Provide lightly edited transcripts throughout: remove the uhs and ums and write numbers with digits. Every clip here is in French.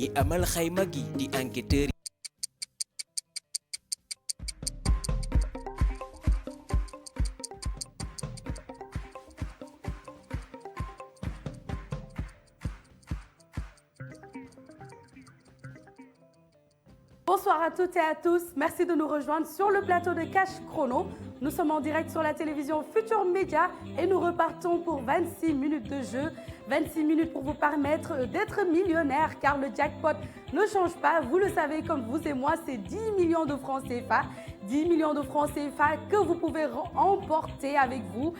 yi amal xayma gi di enquêteur. Bonsoir à toutes et à tous, merci de nous rejoindre sur le plateau de Cash Chrono. Nous sommes en direct sur la télévision Futur Média et nous repartons pour 26 minutes de jeu. 26 minutes pour vous permettre d'être millionnaire car le jackpot ne change pas. Vous le savez comme vous et moi, c'est 10 millions de francs CFA. 10 millions de francs CFA que vous pouvez emporter avec vous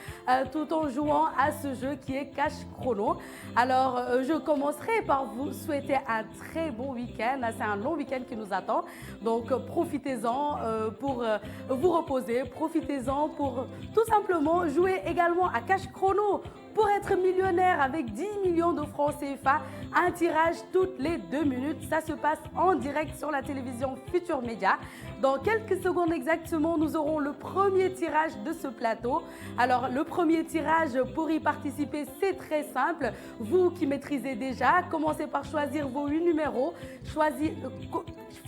tout en jouant à ce jeu qui est Cash Chrono. Alors, je commencerai par vous souhaiter un très bon week-end. C'est un long week-end qui nous attend. Donc, profitez-en pour vous reposer. Profitez-en pour tout simplement jouer également à Cash Chrono pour être millionnaire avec 10 millions de francs CFA. Un tirage toutes les 2 minutes. Ça se passe en direct sur la télévision Futur Média. Dans quelques secondes exactement, nous aurons le premier tirage de ce plateau. Alors, le premier tirage, pour y participer, c'est très simple. Vous qui maîtrisez déjà, commencez par choisir vos 8 numéros.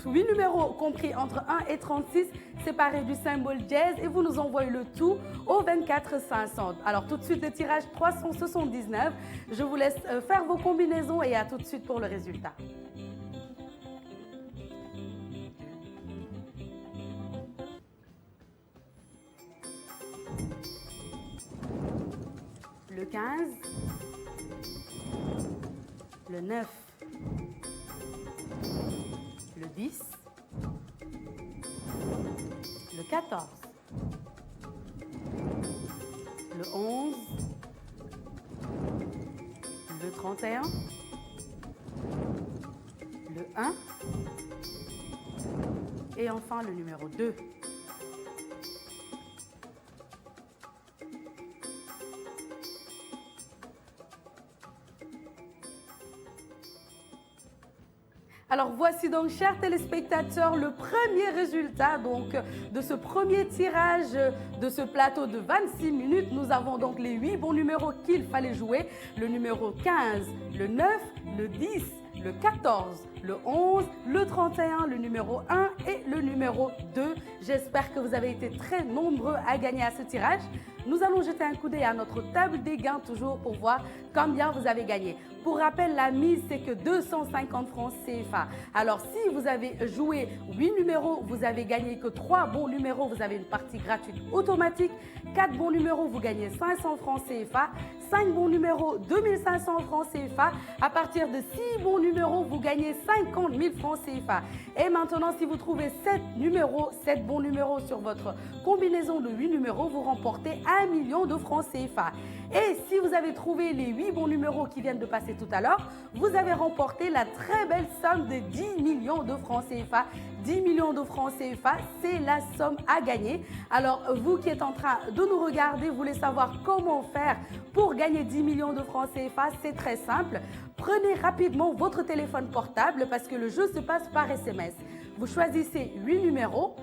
8 numéros compris entre 1 et 36, séparés du symbole dièse, et vous nous envoyez le tout au 24 500. Alors, tout de suite, le tirage 379. Je vous laisse faire vos combinaisons et à tout de suite pour le résultat. Le 15, le 9, le 10, le 14, le 11, le 31, le 1 et enfin le numéro 2. Alors voici donc, chers téléspectateurs, le premier résultat donc, de ce premier tirage de ce plateau de 26 minutes. Nous avons donc les 8 bons numéros qu'il fallait jouer. Le numéro 15, le 9, le 10, le 14, le 11, le 31, le numéro 1 et le numéro 2. J'espère que vous avez été très nombreux à gagner à ce tirage. Nous allons jeter un coup d'œil à notre table des gains toujours pour voir combien vous avez gagné. Pour rappel, la mise, c'est que 250 francs CFA. Alors, si vous avez joué 8 numéros, vous avez gagné que 3 bons numéros, vous avez une partie gratuite automatique. 4 bons numéros, vous gagnez 500 francs CFA. 5 bons numéros, 2500 francs CFA. À partir de 6 bons numéros, vous gagnez 50 000 francs CFA. Et maintenant, si vous trouvez 7 bons numéros sur votre combinaison de 8 numéros, vous remportez 1 million de francs CFA. Et si vous avez trouvé les 8 bons numéros qui viennent de passer tout à l'heure, vous avez remporté la très belle somme de 10 millions de francs CFA. 10 millions de francs CFA, c'est la somme à gagner. Alors, vous qui êtes en train de nous regarder, vous voulez savoir comment faire pour gagner 10 millions de francs CFA, c'est très simple. Prenez rapidement votre téléphone portable parce que le jeu se passe par SMS. Vous choisissez 8 numéros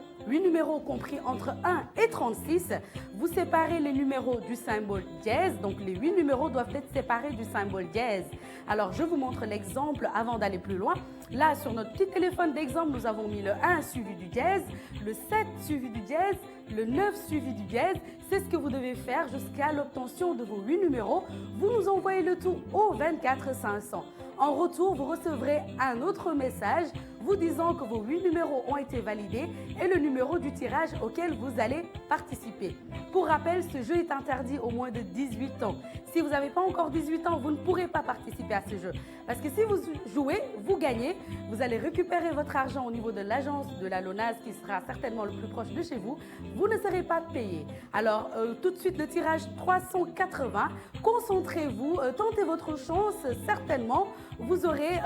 compris entre 1 et 36. Vous séparez les numéros du symbole dièse. Donc, les 8 numéros doivent être séparés du symbole dièse. Alors, je vous montre l'exemple avant d'aller plus loin. Là, sur notre petit téléphone d'exemple, nous avons mis le 1 suivi du dièse, le 7 suivi du dièse, le 9 suivi du dièse. C'est ce que vous devez faire jusqu'à l'obtention de vos 8 numéros. Vous nous envoyez le tout au 24 500. En retour, vous recevrez un autre message vous disant que vos 8 numéros ont été validés et le numéro du tirage auquel vous allez participer. Pour rappel, ce jeu est interdit aux moins de 18 ans. Si vous n'avez pas encore 18 ans, vous ne pourrez pas participer à ce jeu. Parce que si vous jouez, vous gagnez, vous allez récupérer votre argent au niveau de l'agence de la LONASE qui sera certainement le plus proche de chez vous. Vous ne serez pas payé. Alors, tout de suite, le tirage 380. Concentrez-vous, tentez votre chance, certainement. Vous aurez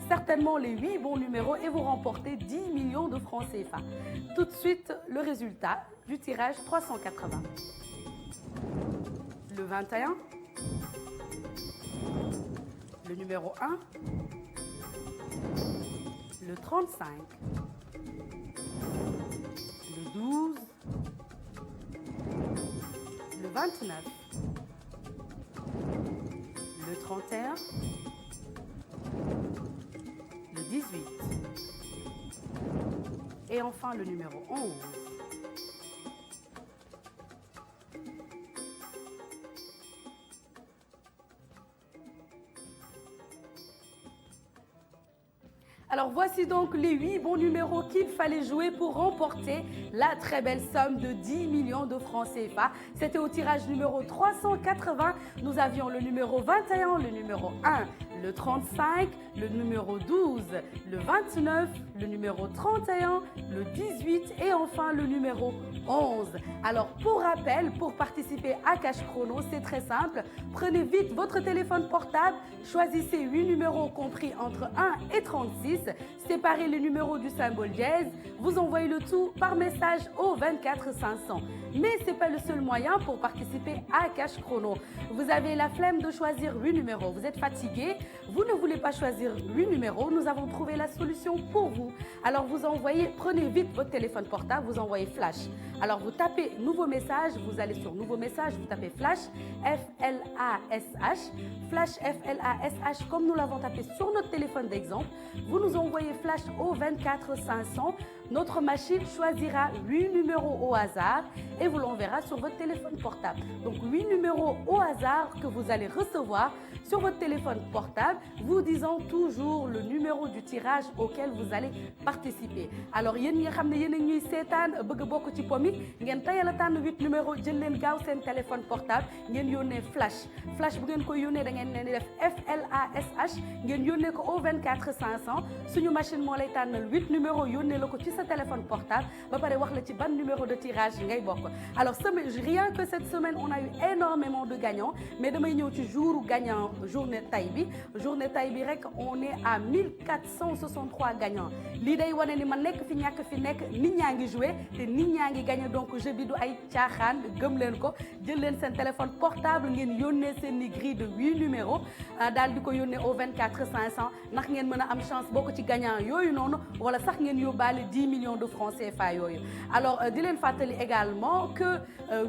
certainement les 8 bons numéros et vous remportez 10 millions de francs CFA. Tout de suite, le résultat du tirage 380. Le 21, le numéro 1, le 35, le 12, le 29, le 31, le et enfin le numéro 11. Alors voici donc les 8 bons numéros qu'il fallait jouer pour remporter la très belle somme de 10 millions de francs CFA. C'était au tirage numéro 380. Nous avions le numéro 21, le numéro 1, le 35, le numéro 12, le 29, le numéro 31, le 18 et enfin le numéro 11. Alors pour rappel, pour participer à Cash Chrono, c'est très simple. Prenez vite votre téléphone portable, choisissez 8 numéros compris entre 1 et 36, séparez les numéros du symbole dièse, vous envoyez le tout par message au 24 500. Mais ce n'est pas le seul moyen pour participer à Cash Chrono. Vous avez la flemme de choisir 8 numéros, vous êtes fatigué, vous ne voulez pas choisir 8 numéros, nous avons trouvé la solution pour vous. Alors vous envoyez, prenez vite votre téléphone portable, vous envoyez flash. Alors vous tapez nouveau message, vous allez sur nouveau message, vous tapez flash, F-L-A-S-H, flash F-L-A-S-H comme nous l'avons tapé sur notre téléphone d'exemple. Vous nous envoyez flash au 24 500. Notre machine choisira 8 numéros au hasard et vous l'enverra sur votre téléphone portable. Donc 8 numéros au hasard que vous allez recevoir sur votre téléphone portable, vous disant toujours le numéro du tirage auquel vous allez participer. Alors yéen ñi nga xam ne yéen a ñuy seetaan bëgg bokk ci po mi ngeen tayal a tànn 8 numéros jël leen gaaw seen téléphone portable ngeen yónnee flash flash bu ngeen koy yónnee da ngeen leen di def FLASH ngeen yónnee ko au 24 500 suñu machine moo lay tànnal 8 numéros yónnee la ko ci sa téléphone portable ba pare wax la ci ban numéro de tirage ngay bokk. Alors rien que cette semaine on a eu énormément de gagnants mais damay ñëw ci jour gagnant journée tay bi rek on est à 1463 gagnants lii day wane ni man nekk fi ñàkk fi nekk nit ñaa ngi joué te nit ñaa ngi gagné donc jeu bi du ay caaxaan gëm leen ko jël leen seen téléphone portable ngeen yónnee seen ni grille de 8 numéros daal di ko yónnee au 24 500 ndax ngeen mën a am chance bokk ci gagnant yooyu noonu wala sax ngeen yóbbaale 10 millions de francs CFA yooyu. Alors di leen fàttali également que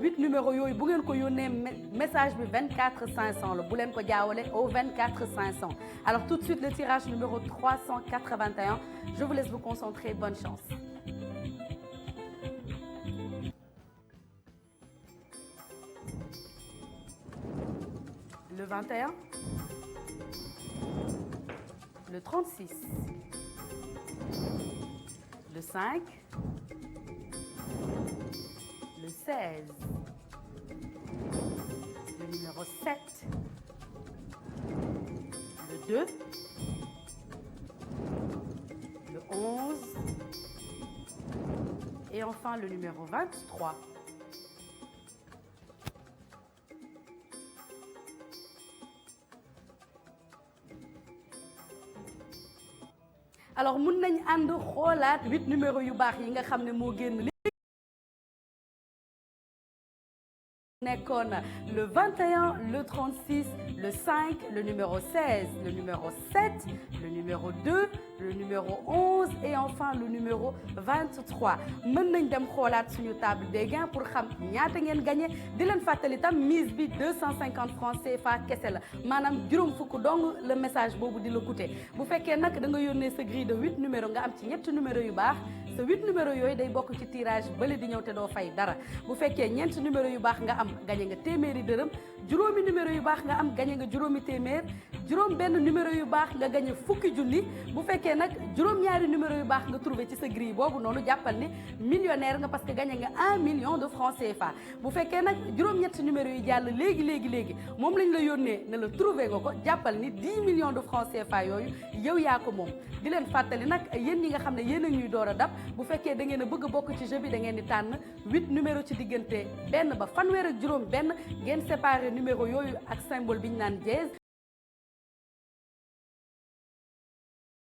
8 numéros yooyu bu ngeen ko yónnee message bi 24 500 la bu leen ko jaawale au 24 500. Alors tout de suite le tirage numéro 381. Je vous laisse vous concentrer. Bonne chance. Le 21, le 36, le 5, le 16, le numéro 7, le 2, le 11 et enfin le numéro 23. Alors mun nañ ànd xoolaat 8 numéros yu baax yi nga xam ne moo génn nekkoon le 21, le 36, le 5, le numéro 16, le numéro 7, le numéro 2, le numéro 11 et enfin le numéro 23. mën nañ dem xoolaat suñu table des gains pour xam ñaata ngeen gagné di leen fàttali tam mise bi 250 francs CFA kese la maanaam juróom fukk dong le message boobu di la coûter bu fekkee nag da nga yónnee sa grille de 8 numéros nga am ci ñetti numéros yu baax sa 8 numéros yooyu day bokk ci tirage bële di ñëw te doo fay dara bu fekkee ñeenti numéros yu baax nga am gagné nga téeméeri dërëm juróomi numéro yu baax nga am gagné nga juróomi téeméer juróom benn numéro yu baax nga gagné fukki junni bu fekkee nag juróom-ñaari numéro yu baax nga trouvé ci sa grille boobu noonu jàppal ni millionnaire nga parce que gagné nga 1 million de francs CFA bu fekkee nag juróom-ñetti numéro yu jàll léegi moom lañ la yónnee ne la trouvé nga ko jàppal ni 10 millions de francs CFA yooyu yow yaa ko moom di leen fàttali nag yéen ñi nga xam ne yéen a ñuy door a dab bu fekkee da ngeen a bëgg a bokk ci jeu bi da ngeen di tànn 8 numéro ci diggante benn ba fanweer ak juróom benn ngeen séparé numéro yooyu ak symbole bi ñu naan dièse.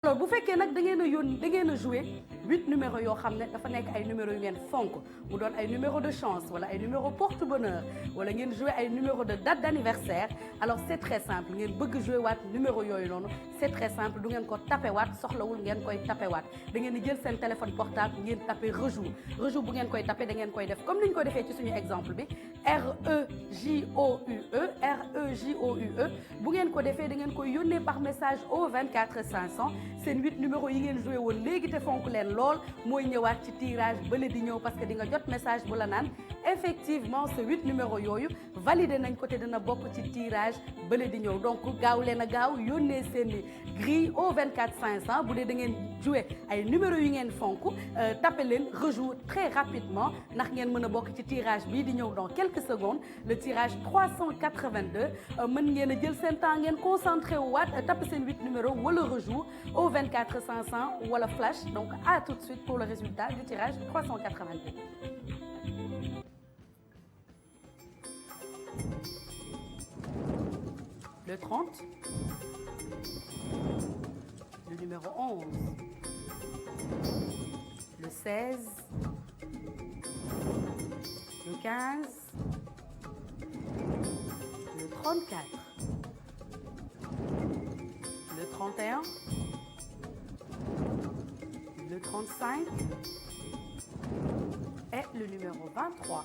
alors bu fekkee nag da ngeen a joué 8 numéros yoo xam ne dafa nekk ay numéros yu ngeen fonk mu doon ay numéro de chance wala ay numéro porte bonheur wala ngeen joué ay numéro de date d'anniversaire alors c'est très simple ngeen bëgg joué waat numéro yooyu noonu c'est très simple du ngeen ko tapé waat soxlawul ngeen koy tapé waat da ngeen di jël seen téléphone portable ngeen tapé rejoue bu ngeen koy tapé da ngeen koy def comme ni ñu ko defee ci suñu exemple bi REJOUE bu ngeen ko defee da ngeen koy yónnee par message au 24 500 seen 8 numéro yi ngeen joué woon léegi te fonk leen lool mooy ñëwaat ci tirage bële di ñëw parce que di nga jot message bu la naan effectivement ce 8 numéro yooyu validé nañ ko te dina bokk ci tirage bële di ñëw donc gaaw leen a gaaw yónnee seen grille au 24 500 bu dee da ngeen joué ay numéro yu ngeen fonk tapé leen rejoue très rapidement ndax ngeen mën a bokk ci tirage bii di ñëw dans quelques secondes le tirage 382 mën ngeen a jël seen temps ngeen concentré wu waat tapé seen 8 numéro wala rejoue au 24 500 wala flash donc à tout de suite pour le résultat du tirage 382. Le 30, le numéro 11, le 16, le 15, le 34, le 31, le 35 et le numéro 23.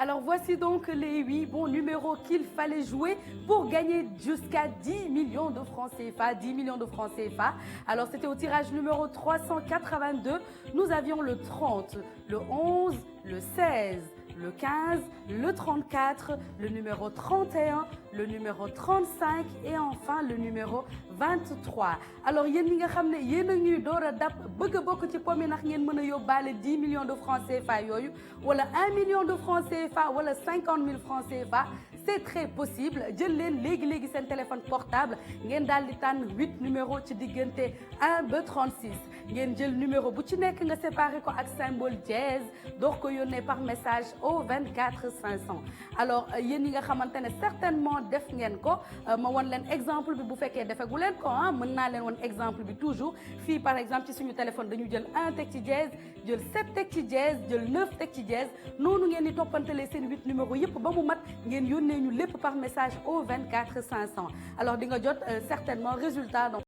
Alors voici donc les 8 bons numéros qu'il fallait jouer pour gagner jusqu'à 10 millions de francs CFA. 10 millions de francs CFA. Alors c'était au tirage numéro 382. Nous avions le 30, le 11, le 16, le 15, le 34, le numéro 31, le numéro 35 et enfin le numéro 23. Alors yéen ñi nga xam ne yéen a ñuy door a dab bëgg a bokk ci pomme yi ndax ngeen mën a yóbbaale 10 millions de francs CFA yooyu wala 1 million de francs CFA wala 50 000 francs CFA c'est très possible jël leen léegi seen téléphone portable ngeen daal di tànn 8 numéros ci diggante 1 ba 36 ngeen jël numéro bu ci nekk nga séparé ko ak symbole dièse door ko yónnee par message au 24 500 alors yéen ñi nga xamante ne certainement def ngeen ko ma won leen exemple bi bu fekkee defegu leen ko ah mën naa leen won exemple bi toujours fii par exemple ci suñu téléphone dañu jël 1 teg ci dièse jël 7 teg ci dièse jël 9 teg ci dièse noonu ngeen di toppantelee seen 8 numéro yëpp ba mu mat ngeen yónnee ñu lépp par message au 24 500 alors di nga jot certainement résultat donc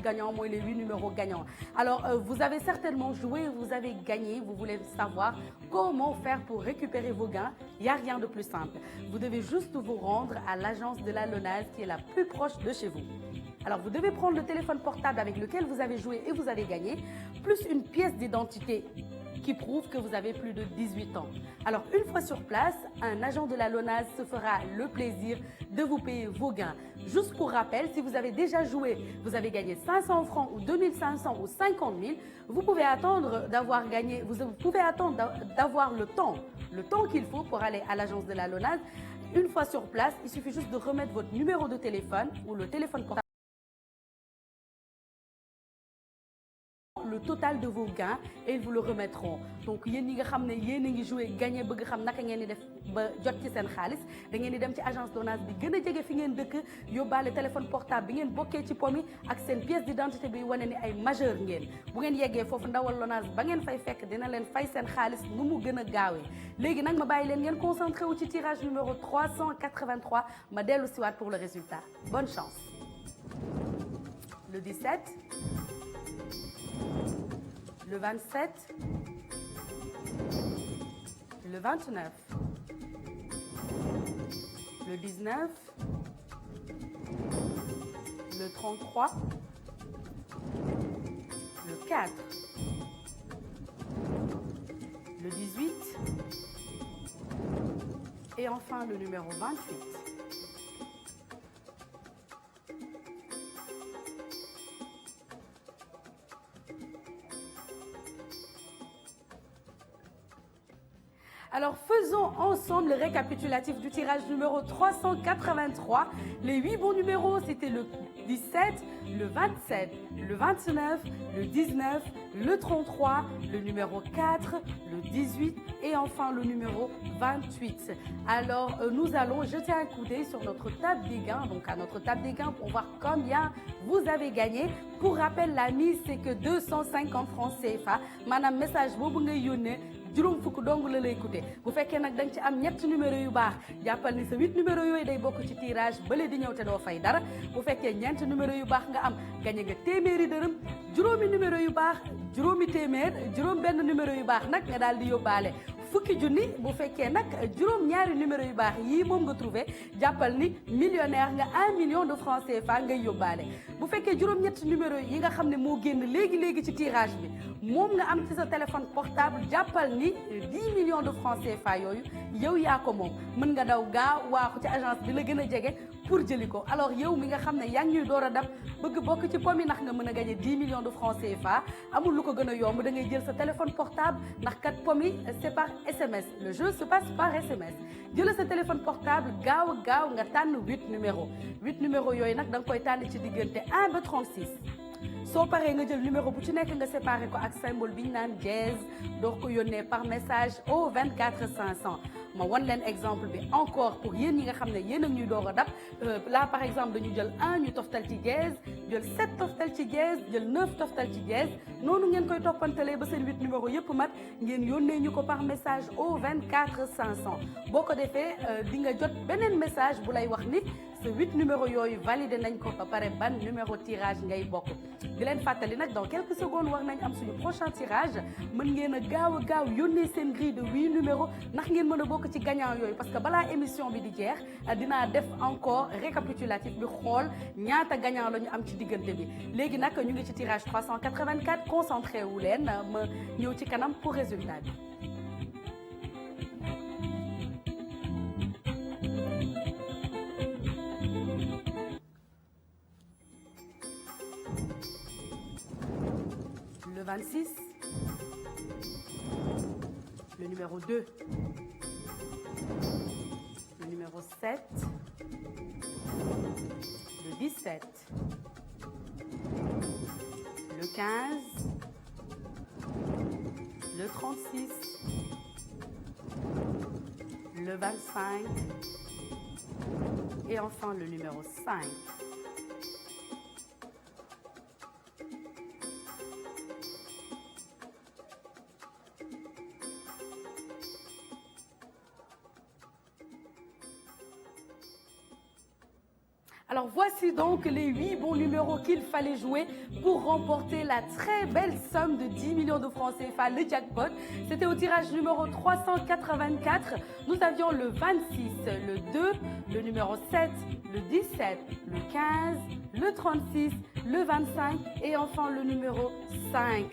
gagnant, moi les 8 numéros gagnants. Alors vous avez certainement joué, vous avez gagné, vous voulez savoir comment faire pour récupérer vos gains. Il n'y a rien de plus simple. Vous devez juste vous rendre à l'agence de la LONASE qui est la plus proche de chez vous. Alors vous devez prendre le téléphone portable avec lequel vous avez joué et vous avez gagné, plus une pièce d'identité qui prouve que vous avez plus de 18 ans. Alors une fois sur place, un agent de la LONASE se fera le plaisir de vous payer vos gains. Juste pour rappel, si vous avez déjà joué, vous avez gagné 500 francs ou 2500 ou 50 000, vous pouvez attendre d'avoir gagné, vous pouvez attendre d'avoir le temps qu'il faut pour aller à l'agence de la LONASE. Une fois sur place, il suffit juste de remettre votre numéro de téléphone ou le téléphone portable. Le total de vos gains et ils vous le remettront. Donc yéen ñi nga xam ne yéen a ngi joué gagné bëgg xam naka ngeen di def ba jot ci seen xaalis da ngeen di dem ci agence LONASE bi gën a jege fi ngeen dëkk yóbbaale téléphone portable bi ngeen bokkee ci pomi ak seen pièce d'identité bi wane ni ay majeur ngeen bu ngeen yeggee foofu ndawal LONASE ba ngeen fay fekk dina leen fay seen xaalis nu mu gën a gaawee léegi nag ma bàyyi leen ngeen concentré wu ci tirage numéro 383 ma dellu siwaat pour le résultat. Bonne chance. Le 17, le 27, le 29, le 19, le 33, le 4, le 18 et enfin le numéro 28. Alors faisons ensemble le récapitulatif du tirage numéro 383. Les 8 bons numéros, c'était le 17, le 27, le 29, le 19, le 33, le numéro 4, le 18 et enfin le numéro 28. Alors nous allons jeter un coup d'œil sur notre table des gains, donc à notre table des gains pour voir combien vous avez gagné. Pour rappel, la mise c'est que 250 francs CFA. Madame message boobu nga yónnee juróom fukk dong la lay coûter bu fekkee nag da nga ci am ñetti numéro yu baax jàppal ni sa 8 numéro yooyu day bokk ci tirage bële di ñëw te doo fay dara bu fekkee ñeenti numéro yu baax nga am gagné nga téeméeri dërëm juróomi numéro yu baax juróomi téeméer juróom benn numéro yu baax nag nga daal di yóbbaale fukki junni bu fekkee nag juróom ñaari numéro yu baax yii moom nga trouvé jàppal ni millionnaire nga 1 million de francs CFA ngay yóbbaale bu fekkee juróom-ñetti numéro yi nga xam ne moo génn léegi ci tirage bi moom nga am ci sa téléphone portable jàppal ni 10 millions de francs CFA yooyu yow yaa ko moom mën nga daw gaaw waaxu ci agence bi la gën a jege pour jëli ko alors yow mi nga xam ne yaa ngi ñuy door a dab bëgg bokk ci pomi ndax nga mën a gagné 10 millions de francs CFA amul lu ko gën a yomb da ngay jël sa téléphone portable ndax kat pomi c'est par SMS le jeu se passe par SMS jël sa téléphone portable gaaw nga tànn 8 numéros yooyu nag da nga koy tànn ci diggante 1 ba 36 soo paree nga jël numéro bu ci nekk nga séparé ko ak symbole bi ñu naan dièse door ko yónnee par message au 24 500 ma wan leen exemple bi encore pour yéen ñi nga xam ne yéen a ñuy door a dab là par exemple dañu jël 1 ñu toftal ci dièse jël 7 toftal ci dièse jël 9 toftal ci dièse noonu ngeen koy toppantalee ba seen 8 numéro yëpp mat ngeen yónnee ñu ko par message au 24 500 boo ko defee di nga jot beneen message bu lay wax ni ce 8 numéro yooyu validé nañ ko ba pare ban numéro tirage ngay bokk di leen fàttali nag dans quelques secondes war nañ am suñu prochain tirage mën ngeen a gaaw yónnee seen grille de 8 numéros ndax ngeen mën a bokk ci gagnant yooyu parce que balaa émission bi di jeex dinaa def encore récapitulatif bi xool ñaata gagnant la ñu am ci diggante bi léegi nag ñu ngi ci tirage 384 concentré wu leen ma ñëw ci kanam pour résultat bi. Le 26, le numéro 2, le numéro 7, le 17, le 15, le 36, le 25 et enfin le numéro 5. Alors voici donc les 8 bons numéros qu'il fallait jouer pour remporter la très belle somme de 10 millions de francs CFA, le jackpot. C'était au tirage numéro 384. Nous avions le 26, le 2, le numéro 7, le 17, le 15, le 36, le 25 et enfin le numéro 5.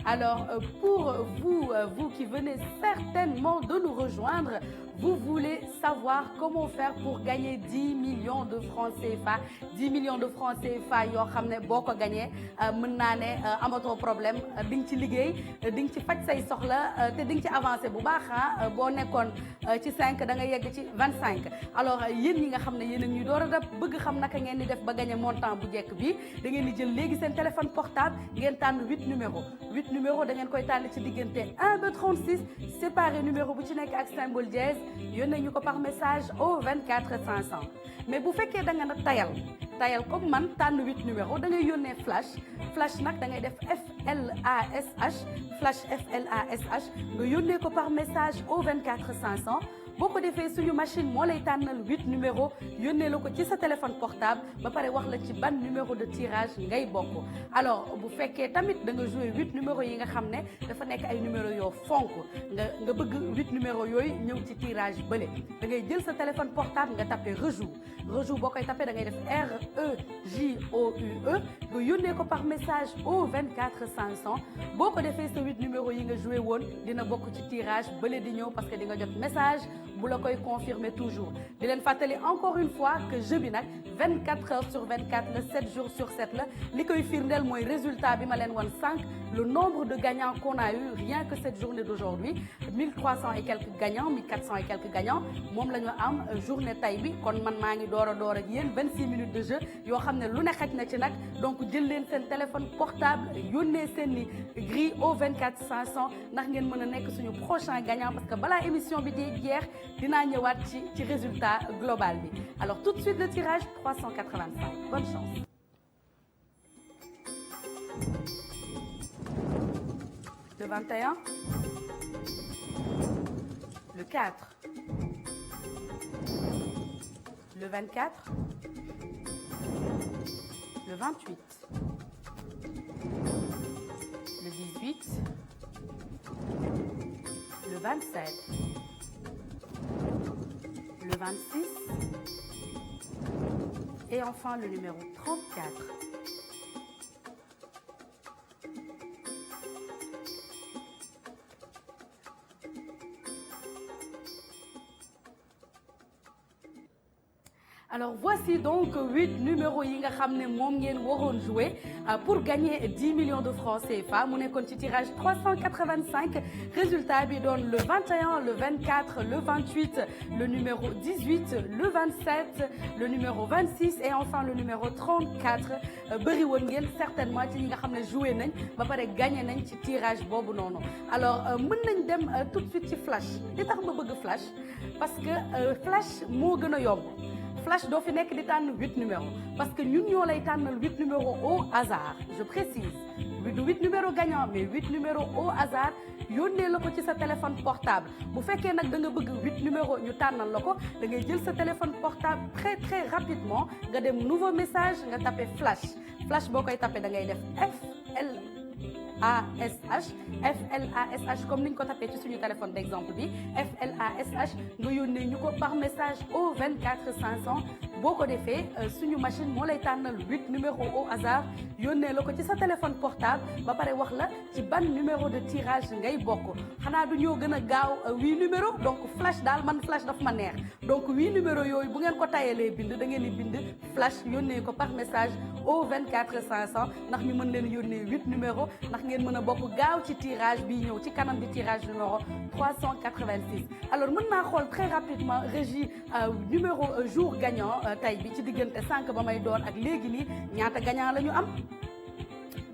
Alors pour vous qui venez certainement de nous rejoindre, vous voulez savoir comment faire pour gagner 10 millions de francs CFA 10 millions de francs CFA yoo xam ne boo ko gagné mën naa ne amatoo problème di nga ci liggéey di nga ci faj say soxla te di nga ci avancé bu baax boo nekkoon ci 5 da nga yegg ci 25. alors yéen ñi nga xam ne yéen a ñuy door a dab bëgg xam naka ngeen di def ba gagné montant bu jekk bi da ngeen di jël léegi seen téléphone portable ngeen tànn 8 numéros da ngeen koy tànn ci diggante 1 ba 36 séparé numéro bu ci nekk ak symbole dièse yónnee ñu ko par message au 24 500 mais bu fekkee da nga na tayal comme man tànn 8 numéros da ngay yónnee flash nag da ngay def FLASH nga yónnee ko par message au 24 500 boo ko defee suñu machine moo lay tànnal 8 numéros yónnee la ko ci sa téléphone portable ba pare wax la ci ban numéro de tirage ngay bokk. alors bu fekkee tamit da nga joué 8 numéros yi nga xam ne dafa nekk ay numéros yoo fonk nga bëgg 8 numéros yooyu ñëw ci tirage bële da ngay jël sa téléphone portable nga tapé rejoue boo koy tapé da ngay def REJOUE nga yónnee ko par message au 24 500 boo ko defee sa 8 numéros yi nga joué woon dina bokk ci tirage bële di ñëw parce que di nga jot message bu la koy confirmer toujours di leen fàttali encore une fois que jeu bi nag 24 heures sur 24 la 7 jours sur 7 la li koy firndeel mooy résultat bi ma leen wan sànq le nombre de gagnants qu'on a eu rien que cette journée d'aujourd'hui 1300 et quelques gagnants 1400 et quelques gagnants moom la ñu am journée tay bi kon man maa ngi door ak yéen 26 minutes de jeu yoo xam ne lu ne xaj na ci nag donc jël leen seen téléphone portable yónnee seen ni grille au 24 500 ndax ngeen mën a nekk suñu prochain gagnant parce que balaa émission bi di jeex dinaa ñëwaat ci résultat global bi alors tout de suite le tirage 385 bonne chance. Le 21, le 4, le 24, le 28, 28, le 27, le 26 et enfin le numéro 34. Alors voici donc 8 numéros yi nga xam ne moom ngeen waroon jouer pour gagner 10 millions de francs CFA mu nekkoon ci tirage 385 résultat bi doon le 21 le 24 le 28 le numéro 18 le 27 le numéro 26 et enfin le numéro 34 bëri woon ngeen certainement ci ñi nga xam ne joué nañ ba pare gagné nañ ci tirage boobu noonu. Alors mën nañ dem tout de suite ci flash li tax ma bëgg flash parce que flash moo gën a yomb. Flash doo fi nekk di tànn 8 numéros parce que ñun ñoo lay tànnal 8 numéros au hasard je précise du 8 numéros gagnants mais 8 numéros au hasard yónnee la ko ci sa téléphone portable bu fekkee nag da nga bëgg 8 numéros ñu tànnal la ko da ngay jël sa téléphone portable très rapidement nga dem nouveau message nga tapé flash boo koy tapé da ngay def FLASH comme ni ñu ko tapé ci suñu téléphone d'exemple bi FLASH nga yónnee ñu ko par message au 24 500 boo ko defee suñu machine moo lay tànnal 8 numéros au hasard yónnee la ko ci sa téléphone portable ba pare wax la ci ban numéro de tirage ngay bokk xanaa du ñoo gën a gaaw 8 numéros donc flash daal man flash daf ma neex donc 8 numéros yooyu bu ngeen ko tayalee bind da ngeen di bind flash yónnee ko par message au 24 500 ndax ñu mën leen yónnee 8 numéros ndax ngeen mën a bokk gaaw ci tirage bi ñëw ci kanam di tirage numéro 386 alors mën naa xool très rapidement régie numéro jour gagnant tey bi ci diggante sànq ba may doon ak léegi nii ñaata gagnant la ñu am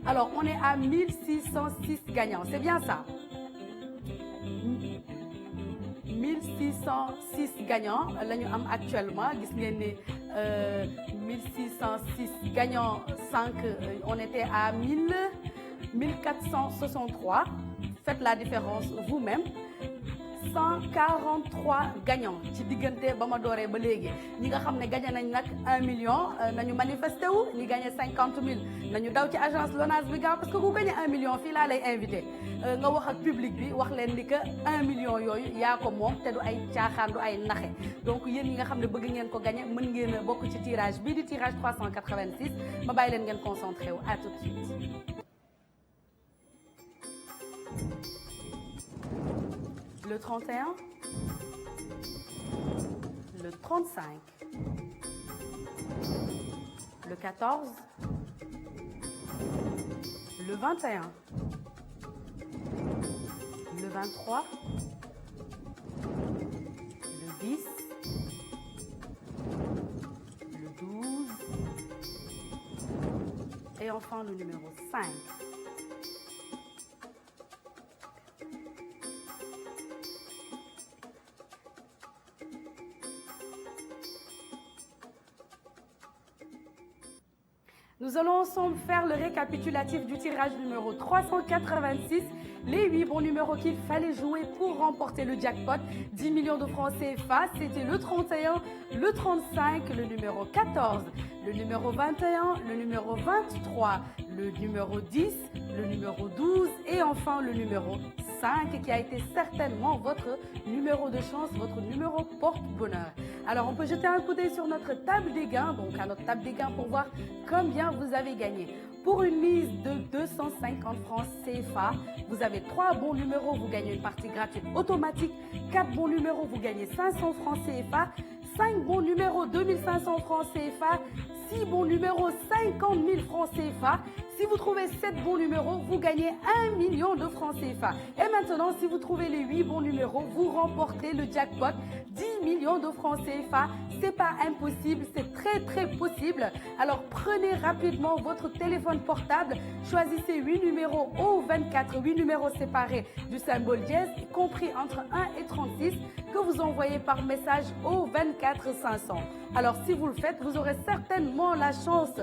alors on est à 1606 gagnants c'est bien ça 1606 gagnants la ñu am actuellement gis ngeen ni 1606 gagnants sànq on était à 1463 faites la différence vous-même 143 gagnants ci diggante ba ma dooree ba léegi ñi nga xam ne gagné nañ nag 1 million nañu manifesté wu ñi gagné 50 000 nañu daw ci agence Lonase bi gaaw parce que ku gagné 1 million fii laa lay invité nga wax ak public bi wax leen ni que 1 million yooyu yaa ko moom te du ay caaxaan du ay naxe donc yéen ñi nga xam ne bëgg ngeen ko gagné mën ngeen a bokk ci tirage bii di tirage 386 ma bàyyi leen ngeen concentré wu à tout de suite. Le 31, le 35, le 14, le 21, le 23, le 10, le 12 et enfin le numéro 5. Nous allons ensemble faire le récapitulatif du tirage numéro 386, les 8 bons numéros qu'il fallait jouer pour remporter le jackpot, 10 millions de francs CFA, c'était le 31, le 35, le numéro 14, le numéro 21, le numéro 23, le numéro 10, le numéro 12 et enfin le numéro 5 qui a été certainement votre numéro de chance, votre numéro porte-bonheur. Alors on peut jeter un coup d'œil sur notre table des gains, donc à notre table des gains pour voir combien vous avez gagné. Pour une mise de 250 francs CFA, vous avez 3 bons numéros, vous gagnez une partie gratuite automatique, 4 bons numéros, vous gagnez 500 francs CFA, 5 bons numéros, 2500 francs CFA, 6 bons numéros, 50 000 francs CFA. Si vous trouvez 7 bons numéros, vous gagnez 1 million de francs CFA. Et maintenant, si vous trouvez les 8 bons numéros, vous remportez le jackpot, 10 millions de francs CFA. C'est pas impossible, c'est très possible. Alors prenez rapidement votre téléphone portable, choisissez 8 numéros au 24, 8 numéros séparés du symbole dièse, compris entre 1 et 36, que vous envoyez par message au 24 500. Alors si vous le faites, vous aurez certainement la chance,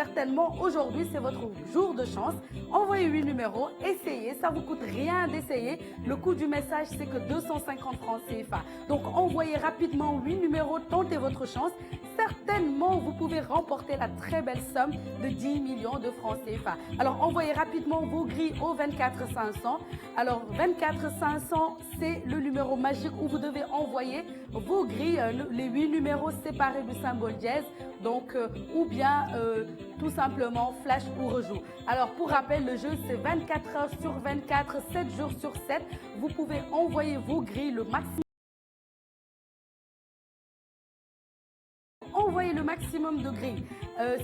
certainement aujourd'hui c'est votre jour de chance. Envoyez 8 numéros, essayez, ça vous coûte rien d'essayer. Le coût du message c'est que 250 francs CFA. Donc envoyez rapidement 8 numéros, tentez votre chance. Certainement vous pouvez remporter la très belle somme de 10 millions de francs CFA. Alors envoyez rapidement vos grilles au 24 500. Alors 24 500 c'est le numéro magique où vous devez envoyer vos grilles, les 8 numéros séparés du symbole dièse, donc ou bien tout simplement flash ou rejoue. Alors pour rappel, le jeu c'est 24 heures sur 24, 7 jours sur 7. Vous pouvez envoyer vos grilles le maximum. Envoyez le maximum de grilles.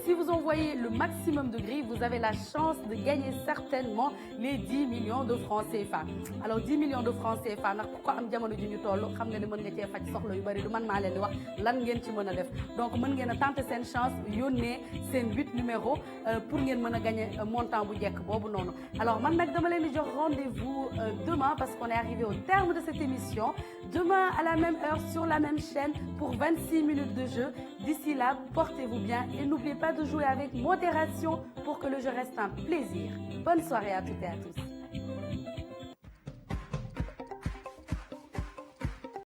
Si vous envoyez le maximum de grilles, vous avez la chance de gagner certainement les 10 millions de francs CFA. Alors 10 millions de francs CFA, pourquoi am jamono ji ñu tollu xam nga ne mën nga cee faj soxla yu bari du man maa leen di wax lan ngeen ci mën a def. Donc mën ngeen a tenter seen chance yónnee seen 8 numéros pour ngeen mën a gagner montant bu jekk boobu noonu. Alors man nag dama leen di jox rendez-vous demain parce qu'on est arrivé au terme de cette émission. Demain à la même heure sur la même chaîne pour 26 minutes de jeu. D'ici là, portez-vous bien et n'oubliez pas de jouer avec modération pour que le jeu reste un plaisir. Bonne soirée à toutes et à tous.